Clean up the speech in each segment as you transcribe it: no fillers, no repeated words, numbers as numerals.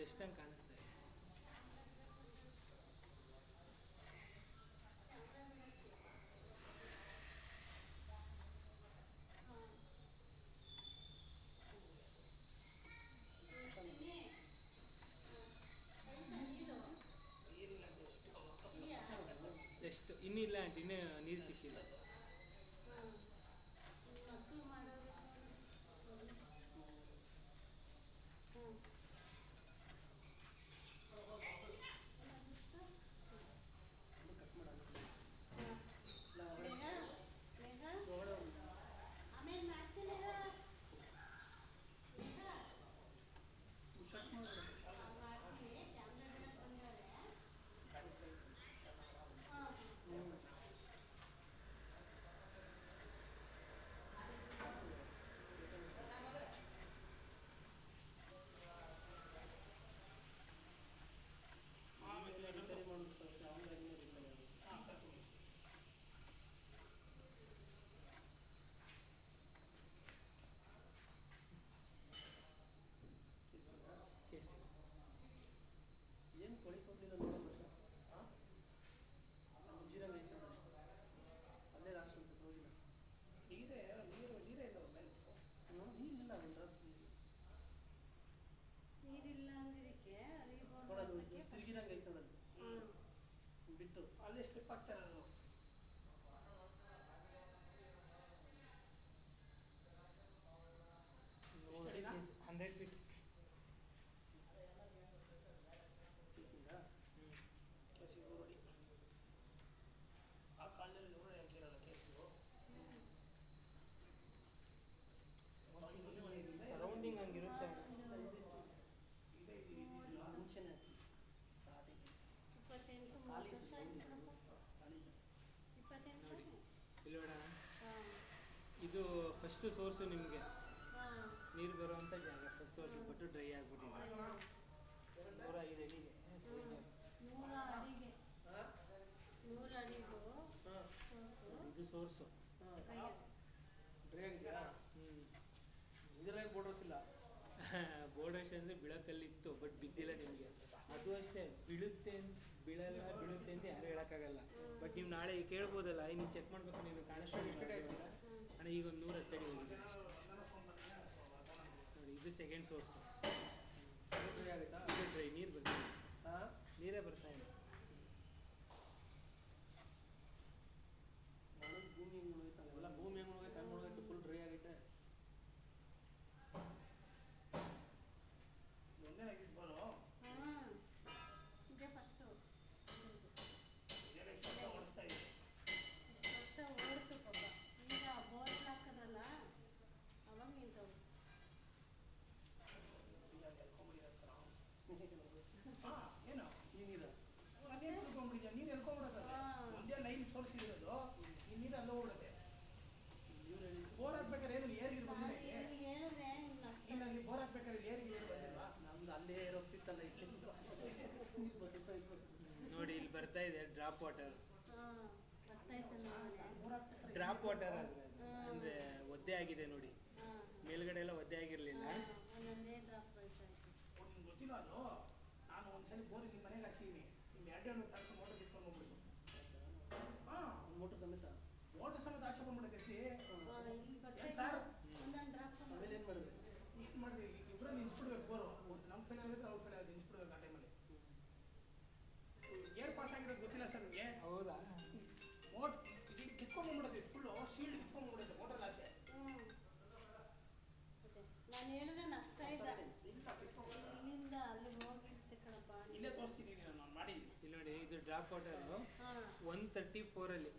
Dust ಹಂಗೆ ಕಾಣಿಸ್ತಾ ಇದೆ. ಎಷ್ಟು ಇನ್ನಿಲ್ಲ ಆಂಟಿ, ಇನ್ನೂ ನೀರು ಸಿಕ್ಕಿಲ್ಲ. ಏನು ಕೊಳಿ ಕೊಟ್ಟಿಲ್ಲ ನೋಡೋಣ ಜೀರಂಗ ಐತೆ ಅಲ್ಲೇ ಲಾಸ್ಟ್ ಅನ್ಸುತ್ತೆ ಹೋಗಿಲ್ಲ. ನೀರೇ ಇಲ್ಲ ಮೇಲೆ ನೀರಿಲ್ಲ ನೀರಿಲ್ಲ ಅಂದಿದ್ದಕ್ಕೆ ನೋಡೋದು ತಿರುಗಿರಂಗ ಐತೆ ನೋಡೋದು ಬಿಟ್ಟು ಅಲ್ಲೇ ಸ್ಲಿಪ್ ಆಗ್ತಾರೆ ಅದು. ನೋಡಿ 100 ಫೀಟ್ ಕೇಸಿಗೆ ನೋಡಿ ಆ ಕಾಲದಲ್ಲಿ ನೋಡಿ ಹಾಕಿರಲ್ಲ ಕೇಸಿಗೆ ಸರೌಂಡಿಂಗ್ ಹಂಗಿರುತ್ತೆ. ಮುಂಚೆನೆ ಸ್ಟಾರ್ಟಿಂಗ್ 28 ನೋಡಿ ಇಲ್ಲೋಡ, ಇದು ಫಸ್ಟ್ ಸೋರ್ಸು ನಿಮಗೆ ನೀರು ಬರುವಂಥ ಜಾಗ. ಫಸ್ಟ್ ಸೋರ್ಸ್ ಬಿಟ್ಟು ಡ್ರೈ ಆಗಿಬಿಟ್ಟಿದೆ. 105 ಅಡಿಗೆ 100 ಅಡಿಗೂ ಇದು ಸೋರ್ಸು. ಡ್ರೈ ಆಗಿದೆಯಾ? ಇದರಲ್ಲಿ ಬೋರ್ಡರ್ಸ್ ಇಲ್ಲ. ಬೋರ್ಡರ್ಸ್ ಅಂದರೆ ಬೀಳೋಕಲ್ಲಿತ್ತು, ಬಟ್ ಬಿದ್ದಿಲ್ಲ ನಿಮಗೆ. ಅದು ಅಷ್ಟೇ, ಬೀಳುತ್ತೆ ಅಂತ ಯಾರು ಹೇಳೋಕ್ಕಾಗಲ್ಲ. ಬಟ್ ನೀವು ನಾಳೆ ಕೇಳ್ಬೋದಲ್ಲ, ನೀವು ಚೆಕ್ ಮಾಡಬೇಕು, ನೀವು ಕಾಣಿಸ್ತಾ ಅಣ್ಣ ಈಗ ಒಂದು 110 ಅಡಿ ಹೋಗಿದೆ ನೋಡಿ. ಇದು ಸೆಕೆಂಡ್ ಸೋರ್ಸು. ಡ್ರೈ ಆಗುತ್ತಾ? ಇದು ಡ್ರೈ, ನೀರು ಬರ್ತಾ ಹಾಂ, ನೀರೇ ಬರ್ತಾ ಇದೆ. ಭೂಮಿ ಹೆಂಗೆ ಮುಳುಗೈತೆ ಅವೆಲ್ಲ ಭೂಮಿ ಹೆಂಗೆ ಮುಳುಗೈತೆ ಹಂಗೆ ಮುಳುಗೈತೆ ಫುಲ್ ಡ್ರೈ ಆಗೈತೆ. ಒಂದೇ ಆಗಿದ್ದು ಬರೋ ಇದೇ ಫಸ್ಟು ಓಡಿಸ್ತಾ ಇದೆ. ಇಷ್ಟು ವರ್ಷ ಓಡ್ತು ಪಾಪ. ಈಗ ಬೋರ್ ಹಾಕಿದ್ರಲ್ಲ ಅವಾಗ ನಿಂತವು. ಏನು ಈ ನೀರು ಅದೇ ತಿಳ್ಕೊಂಡ್ಬಿಟ್ಟಿದ್ಯಾ? ನೀರು ಎಲ್ಕೊಂಡ್ಬಿಡೋದಲ್ಲ, ಒಂದೇ ಲೈನ್ ಸೋರ್ಸ್ ಇರೋದು, ಈ ನೀರು ಅಲ್ಲೋ ಓಡುತ್ತೆ. ಬೋರ್ ಹಾಕ್ಬೇಕಾದ್ರೆ ಏನು ಏರಿಗೆ ಬಂದಿಲ್ಲ. ಹೇಳಿದ್ರೆ ಇಲ್ಲ, ನೀವು ಬೋರ್ ಹಾಕ್ಬೇಕಾದ್ರೆ ಏರಿಗೆ ಬಂದಿಲ್ವಾ? ನಮ್ದು ಅಲ್ಲೇ ಹೋಗ್ತಿತ್ತಲ್ಲ ಇಲ್ಲಿ ನೋಡಿ ಇಲ್ಲಿ ಬರ್ತಾ ಇದೆ ಡ್ರಾಪ್ ವಾಟರ್. ಬೋರ್ ಹಾಕ್ಬೇಕಾದ್ರೆ ಡ್ರಾಪ್ ವಾಟರ್ ಅಂದರೆ ಒದ್ದೆ ಆಗಿದೆ ನೋಡಿ. ಮೇಲ್ಗಡೆ ಎಲ್ಲ ಒದ್ದೆ ಆಗಿರಲಿಲ್ಲ. ಒಂದೊಂದೇ ಡ್ರಾಪ್ ಬರ್ತೈತೆ. ನಿಮ್ಗೆ ಗೊತ್ತಿಲ್ಲ ಅದು. ನಾನು ಒಂದ್ಸಲಿ ಬೋರ್ ನಿಮ್ಮ ಮನೆಗೆ ಹಾಕಿದ್ದೀನಿ. ನಿಮ್ಮ 2 ತನಕ ಮೋಟರ್ ಕಿತ್ಕೊಂಡು ಹೋಗ್ಬಿಟ್ಟು. ಹಾಂ, ಮೋಟ್ರ್ ಸಮೇತ ಮೋಟರ್ ಸಮೇತ ಆಚೆ ಬಂದ್ಬಿಡತೈತಿ. ಇಲ್ಲಿ ಬರ್ತೈತೆ ಸರ್ ಒಂದೊಂದು ಡ್ರಾಪ್. ಆಮೇಲೆ ಏನು ಮಾಡಿದ್ರಿ? ಏನು ಮಾಡಿದ್ರಿ? ಇಬ್ಬರಲ್ಲಿ ನಿಲ್ಸ್ಬಿಡ್ಬೇಕು ಬೋರು. ನಮ್ಮ ಫೇಲ್ ಆಗಿದ್ರೆ ಅವ್ರ ಫೇಲ್ ಆಗಿ ನಿಲ್ಸ್ಬಿಡ್ಬೇಕು ಆ ಟೈಮಲ್ಲಿ. ಏರ್ ಪಾಸ್ ಆಗಿರೋದು ಗೊತ್ತಿಲ್ಲ ಸರ್ ನಿಮಗೆ? ಹೌದಾ? ಮೋಟ್ ಇದು ಕಿತ್ಕೊಂಡ್ಬಿಡತೈತಿ, ಫುಲ್ಲು ಶೀಲ್ಡ್ ಕಿತ್ಕೊಂಡ್ಬಿಡುತ್ತೆ ಮೋಟರ್ ಆಚೆ. ನಾನು ಹೇಳಿದ್ರೆ ನಗ್ತಾ ಇದ್ದ. ಇಲ್ಲ, ಕಿತ್ಕೊಂಡ್ಬಿಡುತ್ತೆ. ಇಲ್ಲಿಂದ ಅಲ್ಲಿಗೆ ಹೋಗಿರ್ತೆ ಕಣಪ್ಪ. ಇಲ್ಲೇ ತೋರಿಸ್ತಿದ್ದೀನಿ ನಾನು ಮಾಡಿದ್ದೀನಿ. ಇಲ್ಲಿ ನೋಡಿ, ಇದು ಡ್ರಾಪ್ ವಾಟರು ಹಾಂ 134ಅಲ್ಲಿ.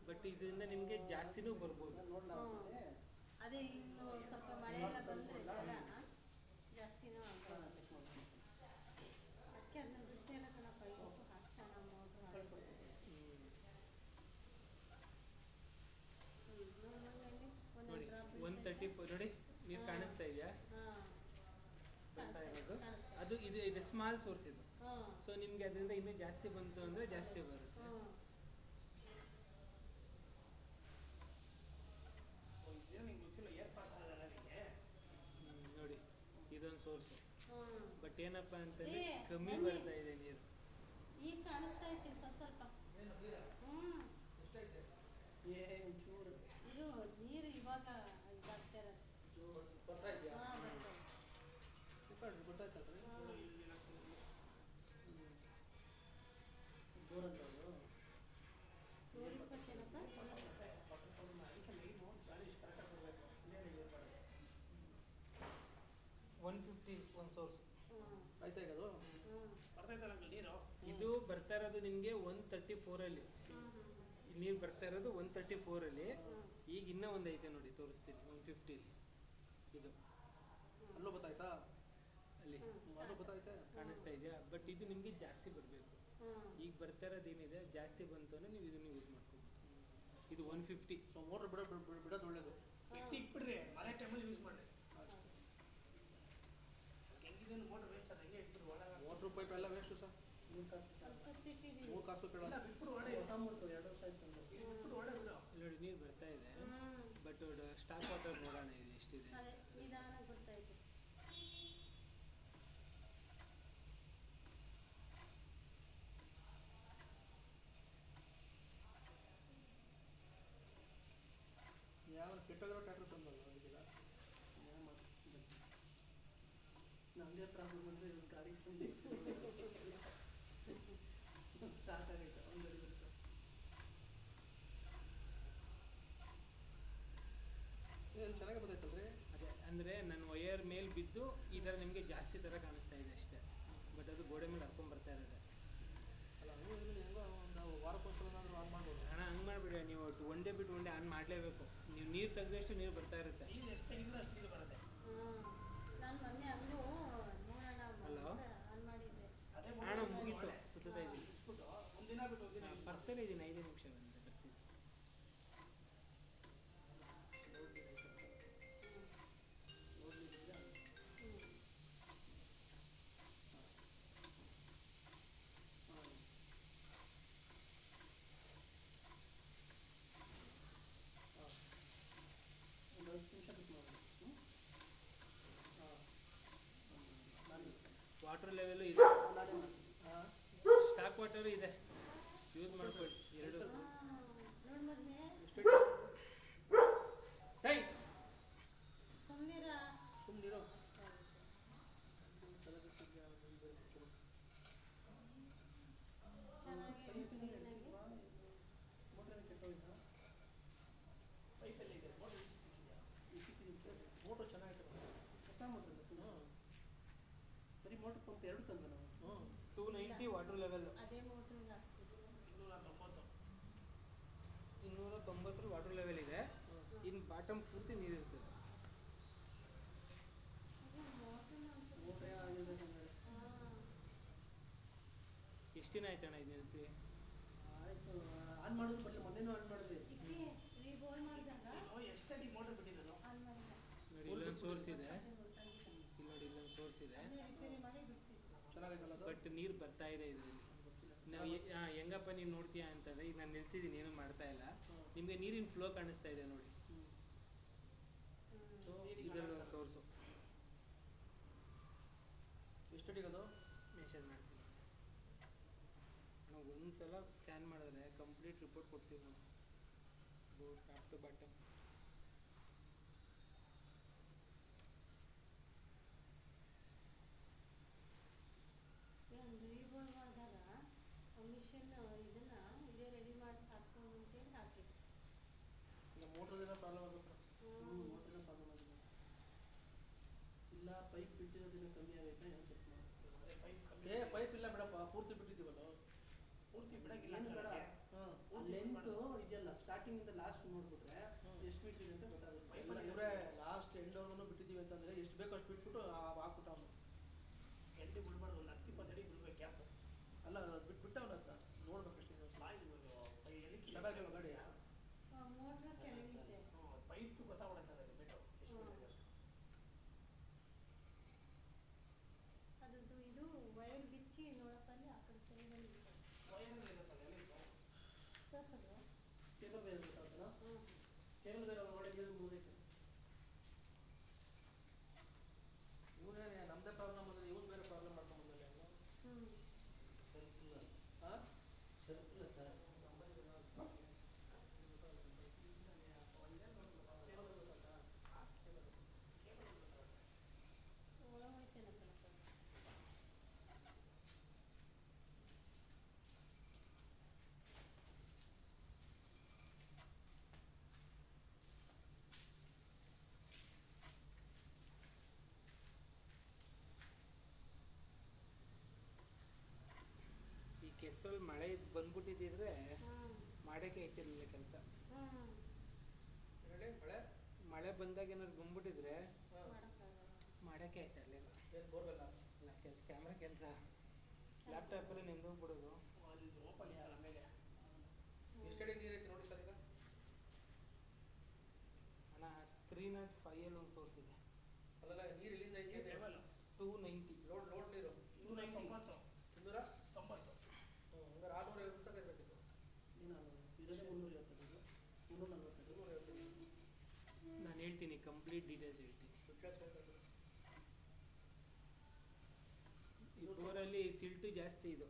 ಬಟ್ ಇದರಿಂದ ನಿಮಗೆ ಜಾಸ್ತಿನೂ ಬರ್ಬೋದು. ನೋಡ್ಲಾಗ್ತದೆ. ಅದೇ ಇನ್ನು ಸ್ವಲ್ಪ ಮಳೆ ಎಲ್ಲ ಬಂದರೆ ಜಲ ಜಾಸ್ತಿನೂ ಆಗ್ಬೋದು. ಚೆಕ್ ಮಾಡಿ ಅದಕ್ಕೆ ಅದನ್ನ ಬಿಟ್ಟೆಲ್ಲ ಕಣಪ್ಪ ಇವತ್ತು ಹಾಕ್ಸೋಣ ಮೋಟ್ರು ಕಳಿಸ್ಕೊಡ್ತೀನಿ. ನೋಡಿ 134 ನೋಡಿ, ನೀರು ಕಾಣಿಸ್ತಾ ಇದೆಯಾ? ಬರ್ತಾ ಇರೋದು ಅದು. ಇದು ಸ್ಮಾಲ್ ಸೋರ್ಸ್ ಇದು. ಸೊ ನಿಮಗೆ ಅದರಿಂದ ಇನ್ನೂ ಜಾಸ್ತಿ ಬಂತು ಅಂದರೆ ಜಾಸ್ತಿ ಬರುತ್ತೆ. ಇದೇನು ನಿಮ್ಗೆ ಗೊತ್ತಿಲ್ಲ, ಏರ್ ಪಾಸ್ ಆಗೋದಲ್ಲ ನಿಮಗೆ. ನೋಡಿ ಇದೊಂದು ಸೋರ್ಸು. ಹ್ಮ್. ಬಟ್ ಏನಪ್ಪ ಅಂತಂದ್ರೆ ಏ, ಕಮ್ಮಿ ಬನ್ನಿ. ಬರ್ತಾ ಇದೆ ನೀರು. ಈಗ ಕಾಣಿಸ್ತಾ ಐತಿ ಸ್ವಲ್ಪ ಹ್ಮ್ ಏ ಒಂಚೂರು ಇದು ನೀರು ಇವಾಗ ಬರ್ತಾ ಇರೋದು ಬರ್ತಾ ಇದೆಯಾ? ಹಾಂ ಬರ್ತಾ ಇದೆ ಗೊತ್ತಾಯ್ತಲ್ರಿ ಹಾಂ. ಬೋರ್ ಅಂತ ಅದು 120 150 ಒಂದು ಸೋರ್ಸ್. ಹ್ಮ್ ಆಯ್ತಾ ಈಗ ಅದು ಹ್ಮ್ ಬರ್ತೈತಲ್ಲ ಅಂಕಲ್ ನೀರು? ಇದು ಬರ್ತಾ ಇರೋದು ನಿಮಗೆ 134ಅಲ್ಲಿ. ಹ್ಮ್ ಹ್ಮ್ ನೀರು ಬರ್ತಾ ಇರೋದು 134ಅಲ್ಲಿ. ಹ್ಮ್ ಈಗ ಇನ್ನೂ ಒಂದು ಐತೆ ನೋಡಿ, ತೋರಿಸ್ತೀನಿ. 150 ಇದು ಅಲ್ಲೂ ಗೊತ್ತಾಯ್ತಾ? ಅಲ್ಲಿ ಅಲ್ಲೂ ಗೊತ್ತಾಯ್ತೆ? ಕಾಣಿಸ್ತಾ ಇದೆಯಾ? ಬಟ್ ಇದು ನಿಮಗೆ ಜಾಸ್ತಿ ಬರಬೇಕು. ಹ್ಮ್ ಈಗ ಬರ್ತಾ ಇರೋದು ಏನಿದೆ ಜಾಸ್ತಿ ಬಂತು ಅಂದ್ರೆ ನೀವು ಇದನ್ನು ಯೂಸ್ ಮಾಡ್ಕೋಬೋದು. ಇದು 150. ಸೊ ಮೋಟ್ರ್ ಬಿಡೋದು ಒಳ್ಳೇದು. ಎತ್ತಿ ಇಟ್ಬಿಡ್ರಿ, ಮಳೆ ಟೈಮಲ್ಲಿ ಯೂಸ್ ಮಾಡ್ರಿ. ಹೆಂಗಿದೇನು ಮೋಟರ್ ವೇಸ್ಟ್ ಅದು ಹೆಂಗೆ ಇಟ್ಬಿಟ್ಟು ಒಳಗೆ ಮೋಟ್ರ್ ಪೈಪ್ ಎಲ್ಲ ವೇಸ್ಟು ಸರ್. 3 ಕಾಸು ಇಟ್ಟಿದ್ದೀವಿ 3 ಕಾಸು ಕೇಳಲ್ಲ. ಇಲ್ಲ ಬಿಟ್ಬಿಟ್ಟು ಒಳ್ಳೆ ಹೊಸ ಮೋಟ್ರು 2 ವರ್ಷ ಆಯ್ತು ತಂದು. ಬಿಟ್ಬಿಟ್ಟು ಒಳ್ಳೆ ಬಿಡು. ಇಲ್ಲಿ ನೋಡಿ ನೀರು ಬರ್ತಾ ಇದೆ. ಹ್ಮ್ ಬಟ್ ಸ್ಟಾಕ್ ವಾಟರ್ ನೋಡೋಣ ಇದು ಎಷ್ಟಿದೆ. ಅದೇ ನಿಧಾನಕ್ಕೆ ಬರ್ತಾ ಇದೆ ಯಾವ ಕೆಟ್ಟೋಗಿರೋ ಟ್ರ್ಯಾಕ್ಟರ್ ತಂದಲ್ಲ ಇದೀಗ ಏನು ಮಾಡ್ತೀನಿ. ನಮ್ಮದೇ ಪ್ರಾಬ್ಲಮ್ ಅಂದರೆ ಇದು ಗಾಡಿ ತಂದು ಸಾಕಾಗೈತೆ ಒಂದು ಗಡಿ ಬಿಟ್ಟು. ಇಲ್ಲಿ ಚೆನ್ನಾಗಿ ಗೊತ್ತಾಯ್ತಲ್ರಿ? ಅದೇ ಅಂದರೆ ನನ್ನ ವಯರ್ ಮೇಲೆ ಬಿದ್ದು ಈ ಥರ ನಿಮಗೆ ಜಾಸ್ತಿ ಥರ ಕಾಣಿಸ್ತಾ ಇದೆ ಅಷ್ಟೇ. ಬಟ್ ಅದು ಗೋಡೆ ಮೇಲೆ ಹರ್ಕೊಂಡು ಬರ್ತಾ ಇರೋದೆ. ಅಲ್ಲ ಹಂಗೂ ಇದನ್ನು ಹೆಂಗೋ ಒಂದು ವಾರಕ್ಕೊಂದ್ಸಲ ಏನಾದರೂ ಆನ್ ಮಾಡ್ಬೋದು. ಹಣ ಹಂಗೆ ಮಾಡಿಬಿಡಿ, ನೀವು ಒನ್ ಡೇ ಬಿಟ್ಟು ಒನ್ ಡೇ ಆನ್ ಮಾಡಲೇಬೇಕು. ನೀವು ನೀರು ತೆಗೆದಷ್ಟು ನೀರು ಬರ್ತಾ ಇರುತ್ತೆ. ನೀರು ಎಷ್ಟು ತೆಗಿದ್ರೆ ಅಷ್ಟು ನೀರು ಬರುತ್ತೆ. ನಾನು ಮೊನ್ನೆ ಹಂಗೂ ನೋಡೋಣ ಹಲೋ? ಆನ್ ಮಾಡಿದ್ದೆ ಅದೇ ಹಣ ಮೋಟರ್ ಮುಗೀತು, ಒಳ್ಳೆ. ಸುತ್ತಾ ಇದ್ದೀನಿ. ಇಟ್ಬಿಟ್ಟು ಒಂದಿನ ಬಿಟ್ಟು ಒಂದಿನ use ಮಾಡಿ. ಬರ್ತಾನೆ ಇದ್ದೀನಿ, 5 ನಿಮಿಷ ಬಂದೆ ಬರ್ತೀನಿ. ಒಂದು 10 ನಿಮಿಷ ಬಿಟ್ಟು ಮಾಡಿ. ನಾನು ವಾಟರ್ ಲೆವೆಲ್ ಇದೆ, ನಾನೇ ಮಾಡ್ತೀನಿ. ಸ್ಟಾಕ್ ವಾಟರ್ ಇದೆ, ಯೂಸ್ ಮಾಡ್ಕೊಳ್ಳಿ ಎರಡು. ನೋಡ್ ಮೊದ್ಲೇ ಎಷ್ಟು ಹೇಯ್ ಸುಮ್ಮನಿರ ಸುಮ್ಮನಿರೋ. ಚೆನ್ನಾಗಿ ಕ್ಲೀನಾಗಿ ಮೋಟ್ರ್ ಕೆಟ್ಟೋಯ್ತಾ? ಪೈಪಲ್ಲಿ ಇದೆ ಮೋಟರ್ ಸಿಕ್ಕಿದೆಯಾ? ಮೋಟ್ರ್ ಚೆನ್ನಾಗಿದೆ. ಹೊಸ ಮೋಟ್ರ್ ಬರೀ ಮೋಟ್ರ್ ಪಂಪ್ 2 ತಂದ ನಾವು. 290 ವಾಟರ್ ಲೆವೆಲ್, ಅದೇ ಮೋಟ್ರಿಗೆ ಹಾಕ್ಸಿದ್ರು 290. 290 ವಾಟರ್ ಲೆವೆಲ್ ಇದೆ. ಇನ್ನು ಬಾಟಮ್ ಪೂರ್ತಿ ನೀರು ಇರ್ತದೆ. ಅದೇ ಮೋಟ್ರನ್ನ ಅನ್ಸುತ್ತೆ ಮೋಟ್ರೇ ಆಗಿರ್ಬೇಕು ಹಂಗಾರೆ. ಎಷ್ಟು ದಿನ ಆಯ್ತಣ್ಣ ಇದು ನಿಲ್ಲಿಸಿ? ಆಯಿತು ಆನ್ ಮಾಡೋದು ಬರಲಿ. ಮೊನ್ನೆನೂ ಆನ್ ಮಾಡಿದ್ವಿ. ಇಕ್ಕಿ ರೀಬೋಲ್ ಮಾಡಿದಾಗ ನೀನು ಎಷ್ಟಡಿ ಮೋಟರ್ ಬಿಟ್ಟಿರೋದು? ಆನ್ ಮಾಡಿದ ನೋಡಿ ಇಲ್ಲೊಂದು ಸೋರ್ಸ್ ಇದೆ, ಗೊತ್ತಾಗಿಲ್ಲ. ಇಲ್ಲಿ ನೋಡಿ ಇಲ್ಲೊಂದು ಸೋರ್ಸ್ ಇದೆ. ಅದೇ ರಿಪೇರಿ ಮಾಡಿ ಬಿಡಿಸಿದ್ರು ಚೆನ್ನಾಗೈತಲ್ಲ ಅದು? ಬಟ್ ನೀರು ಬರ್ತಾ ಇದೆ ಇದರಲ್ಲಿ. ನಾವು ಹೆಂಗಪ್ಪ ನೀನು ನೋಡ್ತೀಯಾ ಅಂತಂದರೆ, ಈಗ ನಾನು ನಿಲ್ಸಿದ್ದೀನಿ, ಏನೂ ಮಾಡ್ತಾ ಇಲ್ಲ. ನಿಮಗೆ ನೀರಿನ ಫ್ಲೋ ಕಾಣಿಸ್ತಾ ಇದೆ ನೋಡಿ. ಸೊ ಇದರಲ್ಲಿ ಒಂದು ಸೋರ್ಸು ಎಷ್ಟಡಿಗೆ ಅದು? ಮೆಷರ್ ಮಾಡ್ತೀನಿ. ನಾವು ಒಂದು ಸಲ ಸ್ಕ್ಯಾನ್ ಮಾಡಿದ್ರೆ ಕಂಪ್ಲೀಟ್ ರಿಪೋರ್ಟ್ ಕೊಡ್ತೀವಿ ನಾವು, ಬೋರ್ಡ್ ಟಾಪ್ ಟು ಬಾಟಮ್. ಒಂದು ರೀಬೋಲ್ ಮಾಡಿದಾಗ ಮಿಷಿನ್ ಇದನ್ನ ಇದೇ ರೆಡಿ ಮಾಡಿ ಸಾಕು ಅಂತೇಳಿ ಹಾಕಿದ್ರು ಈಗ ಮೋಟ್ರದೇನೋ ಪ್ರಾಬ್ಲಮ್ ಆಗುತ್ತೆ. ಮೋಟ್ರದೇ ಪ್ರಾಬ್ಲಮ್ ಆಗಿದೆ. ಇಲ್ಲ ಪೈಪ್ ಬಿಟ್ಟಿರೋದಿನ ಕಮ್ಮಿ ಆಗೈತೆ ಏನು ಚೆಕ್ ಮಾಡಿ. ಅದೇ ಪೈಪ್ ಕಮ್ಮಿ. ಪೈಪ್ ಇಲ್ಲ ಬಿಡಪ್ಪ, ಪೂರ್ತಿ ಬಿಟ್ಟಿದ್ದೀವಲ್ಲ. ಪೂರ್ತಿ ಬಿಡಕ್ಕಿಲ್ಲ ಏನು ಬೇಡ. ಅಂಕಲ್ಗೆ. ಲೆಂತ್ ಇದೆಯಲ್ಲ ಸ್ಟಾರ್ಟಿಂಗ್ ಇಂದ ಲಾಸ್ಟ್ ನೋಡ್ಬಿಟ್ರೆ ಎಷ್ಟು ಫೀಟ್ ಇದೆ ಅಂತ ಗೊತ್ತಾಗುತ್ತೆ. Pipe ಇಲ್ಲ ಅಲ್ಲಿ ಇವರೇ ಲಾಸ್ಟ್ ಎಂಡವರೆಗೂ ಬಿಟ್ಟಿದ್ದೀವಿ ಅಂತಂದ್ರೆ ಎಷ್ಟು ಬೇಕೋ ಅಷ್ಟು ಬಿಟ್ಬಿಟ್ಟು ಹಾಕ್ಬಿಟ್ಟು ಅವನು. ಎಲ್ಲಿ ಬಿಡ್ಬಾರ್ದು, ಒಂದು 10-20 ಅಡಿ ಬಿಡ್ಬೇಕು ಗ್ಯಾಪ್. ಅಲ್ಲ ಬಿಟ್ಬಿಟ್ಟು ಅವನ ಹತ್ರ ನೋಡ್ಬೇಕಷ್ಟೇ. ಬಾಯಿ ಎಲ್ಲಿ ಚೆನ್ನಾಗಿಲ್ವ ಗಾಡಿ? ಮೋಟ್ರ್ ಕೆಳಗಿದೆ ಪೈಪ್ ಗೊತ್ತಾಗ್ಬಿಡುತ್ತೆ ಅದಕ್ಕೆ ಬಿಟ್ಟು ಎಷ್ಟು ಬಿಟ್ಟಿದೆ ಅಂತ. ಅದ್ರದ್ದು ಇದು ವೈರ್ ಬಿಚ್ಚಿ ನೋಡಪ್ಪ ಅಲ್ಲಿ ಆ ಕಡೆ ಸೈಡಲ್ಲಿ ವೈರಲ್ಲಿ ಇರುತ್ತಲ್ಲ ಎಲ್ಲಿ ತೋರ್ಸೋದು ಕೇಬಲ್ ಬೇರೆ ಗೊತ್ತಾಗ್ತಲ್ಲ? ಹ್ಞೂ ಕೇಬಲ್ ಬೇರೆ ಒಳಗೆ ಮುಗಿದೈತೆ. ಇವನೇ ನಮ್ಮದೇ ಪ್ರಾಬ್ಲಮ್ ಅಂದರೆ ವರ್ಷದಲ್ಲಿ ಮಳೆ ಬಂದ್ಬಿಟ್ಟಿದ್ದಿದ್ರೆ ಹಾಂ ಮಾಡೋಕ್ಕೆ ಐತಿರ್ಲಿಲ್ಲ ಕೆಲಸ. ಹಾಂ ಹೇಳಿ ಮಳೆ ಮಳೆ ಬಂದಾಗ ಏನಾದ್ರು ಬಂದ್ಬಿಟ್ಟಿದ್ರೆ ಹಾಂ ಮಾಡೋಕ್ಕಾಗಲ್ಲ. ಮಾಡೋಕ್ಕೆ ಆಯ್ತಿರ್ಲಿಲ್ಲ. ಏನು ಬೋರ್ವೆಲ್ಲ ಇಲ್ಲ ಕೆಲಸ ಕ್ಯಾಮ್ರಾ ಕೆಲಸ ಲ್ಯಾಪ್ಟಾಪಲ್ಲಿ ನಿಂದೋಗ್ಬಿಡೋದು. ಅಲ್ಲಿ ಓಪನ್ ಇತ್ತಲ್ಲ ಮೇಲೆ. ಎಷ್ಟಡಿ ನೀರೈತೆ ನೋಡಿ ಸರ್ ಈಗ? ಅಣ್ಣ 305 ಒಂದು ಸೋರ್ಸ್ ಇದೆ. ಅಲ್ಲೆಲ್ಲ ನೀರು ಎಲ್ಲಿಂದ ಐತೆ ಅಂತ ಲೆವೆಲ್ 290 ಲೋಡ್ ನೀರು 290 ಇನ್ನೂರ 90. ಹಂಗಾರೆ 650 ತನಕ ಇರಬೇಕಿತ್ತು. ಇರೋದೇ 350. 340. 250 ನಾನು ಹೇಳ್ತೀನಿ, ಕಂಪ್ಲೀಟ್ ಡೀಟೇಲ್ಸ್ ಹೇಳ್ತೀನಿ. ಈ ಬೋರಲ್ಲಿ ಸಿಲ್ಟು ಜಾಸ್ತಿ ಇದು,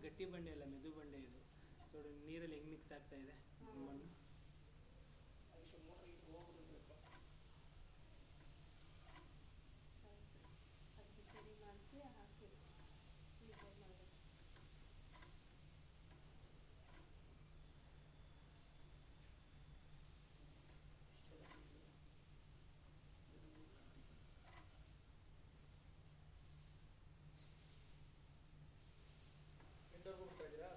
ಗಟ್ಟಿ ಬಂಡೆ ಅಲ್ಲ ಮೆದು ಬಂಡೆ ಇದು. ಸೊ ನೀರಲ್ಲಿ ಹೆಂಗೆ ಮಿಕ್ಸ್ ಆಗ್ತಾ ಇದೆ ಮಣ್ಣು. ಅದಕ್ಕೆ ಮೋಟರ್ ಇದು ಹೋಗ್ಬಿಡ್ಬೇಕು. ಅದಕ್ಕೆ ಸರಿ ಮಾಡಿಸಿ ಹಾಕಿ ಫಿಲ್ಟರ್ ಮಾಡಬೇಕು. ಎಂಟರ್ಗೂ ಬಿಡ್ತಾ ಇದ್ದೀರಾ?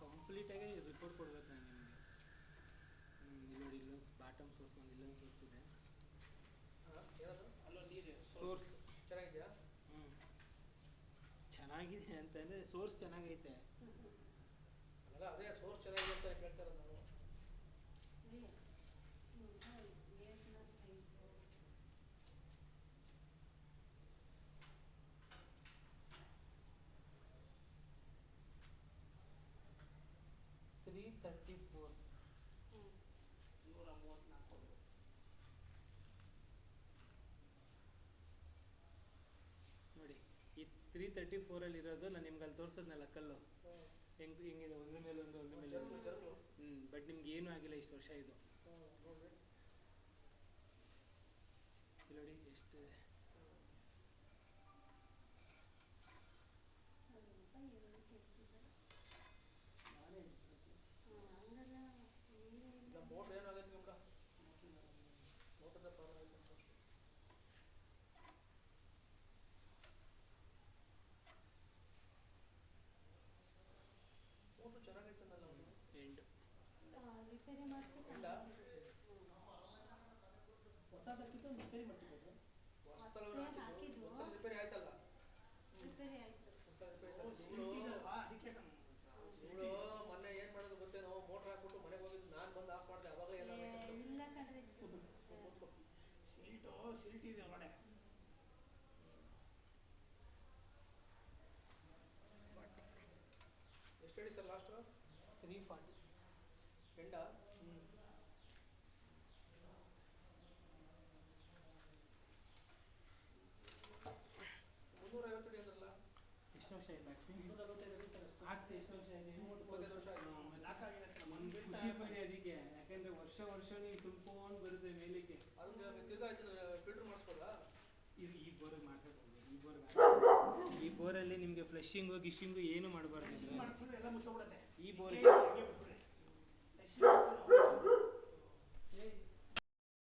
ಕಂಪ್ಲೀಟಾಗಿ ರಿಪೋರ್ಟ್ ಕೊಡ್ಬೇಕು ನಾನು ನಿಮಗೆ. ಇಲ್ಲಿ ನೋಡಿ, ಇಲ್ಲೊಂದು ಬಾಟಮ್ ಸೋರ್ಸ್, ಒಂದು ಇಲ್ಲೊಂದು ಸೋರ್ಸ್ ಇದೆ. ಹಾಂ ಏನದು? ಅಲ್ಲೊಂದು ನೀರು ಸೋರ್ಸ್ ಚೆನ್ನಾಗಿದೆಯಾ? ಚೆನ್ನಾಗಿದೆ ಅಂತಂದರೆ ಸೋರ್ಸ್ ಚೆನ್ನಾಗೈತೆ. ಅಲ್ಲ ಅದೇ ಸೋರ್ಸ್ ಚೆನ್ನಾಗಿದೆ ಅಂತ ಕೇಳ್ತಾ ಇರೋದು ನಾವು. ಗೇಟ್ನ ತ್ರೀ 34. 134. ನೋಡಿ, ಈ 334 ಇರೋದು ನಾನು ನಿಮ್ಗೆ ಅಲ್ಲಿ ತೋರಿಸೋದ್ನಲ್ಲ ಕಲ್ಲು ಹೆಂಗಿದೆ, ಒಂದ್ರ ಮೇಲೆ ಒಂದು, ಒಂದ್ರ ಮೇಲೆ ಒಂದು. ಜರ್ಕು ಬಟ್ ನಿಮ್ಗೆ ಏನೂ ಆಗಿಲ್ಲ ಇಷ್ಟು ವರ್ಷ ಇದು. ನೋಡ್ರಿ. ಇಲ್ಲಿ ನೋಡಿ ಎಷ್ಟಿದೆ. ಸ್ವಲ್ಪ ಏನು ಕೆಡ್ತಿದ್ದಾರೆ. ನಾನೇ ಹಂಗಲ್ಲ ಇಲ್ಲ ಮೋಟ್ರ್ ಏನಾಗೈತೆ ನಿಮ್ಗೆ? ಮೋಟ್ರದ ಪ್ರಾಬ್ಲಮ್ ಐತೆ ಅಂತ. ಮೋಟ್ರ್ ಚೆನ್ನಾಗೈತೆ ಅನ್ನಲ್ಲ ಅವನು. ಎಂಡು ರಿಪೇರಿ ಮಾಡಿಸಿ ಇಲ್ಲ. ಹೊಸದಕ್ಕಿಂತ ರಿಪೇರಿ ಮಾಡ್ತಿರೋದು. ಹೊಸತಲ್ಲ ಹಾಕಿದ್ದು. ಒಂದ್ಸಲ ರಿಪೇರಿ ಆಯ್ತಲ್ಲ? ರಿಪೇರಿ ಆಯಿತು. ಒಂದ್ಸಲ ರಿಪೇರಿ ಆಯ್ತಲ್ಲ? ಸಿಲ್ಟಿದಲ್ವಾ, ಅದಕ್ಕೆ ನಮ್ಮ ಇವಳು ಮೊನ್ನೆ ಏನ್ ಮಾಡೋದು ಗೊತ್ತೇನೋ, ಮೋಟ್ರ್ ಹಾಕ್ಬಿಟ್ಟು ಮನೆಗೆ ಹೋಗಿದ್ದು, ನಾನು ಬಂದು ಆಫ್ ಮಾಡಿದೆ. ಅವಾಗಲೇ ಎಲ್ಲ ಇಲ್ಲ ಕಣ್ರಿ. ಸಿಲ್ಟ್ ಇದೆ ಒಳಗಡೆ. ಎಷ್ಟಡಿ ಸರ್ ಲಾಸ್ಟು? 340. ಎಂಡ? 350 ಅಡಿ ಅಂದ್ರಲ್ಲ? ಎಷ್ಟು ವರ್ಷ ಆಯ್ತು ಹಾಕ್ಸಿ? 245 ಅಡಿ ಹಾಕ್ಸಿ ಎಷ್ಟು ವರ್ಷ ಆಯ್ತು? 25 ವರ್ಷ ಆಯ್ತು. ಲಾಕ್ ಆಗಿದೆ ಅಂತ ಒಂದು ಖುಷಿ ಪಡಿ ಅದಕ್ಕೆ, ಯಾಕಂದ್ರೆ ವರ್ಷ ನೀವು ತುಂಬ್ಕೊಂಡು ಬರುತ್ತೆ ಮೇಲಕ್ಕೆ. ಅದನ್ನ ತಿರ್ಗಾ ಫಿಲ್ಟರ್ ಮಾಡಿಸ್ಬೋದಾ? ಇದು ಈ ಬೋರಿಗೆ ಮಾಡ್ಬೇಕು. ಈ ಬೋರಲ್ಲಿ ನಿಮಗೆ ಫ್ಲಶಿಂಗು ಗಿಶಿಂಗು ಏನು ಮಾಡಬಾರ್ದು. ಮಾಡಿಸಿದ್ರೆ ಎಲ್ಲ ಮುಚ್ಚೋಗ್ಬಿಡುತ್ತೆ. ಈ ಬೋರ್ ಹಾಗೆ ಬಿಟ್ಬಿಡಿ.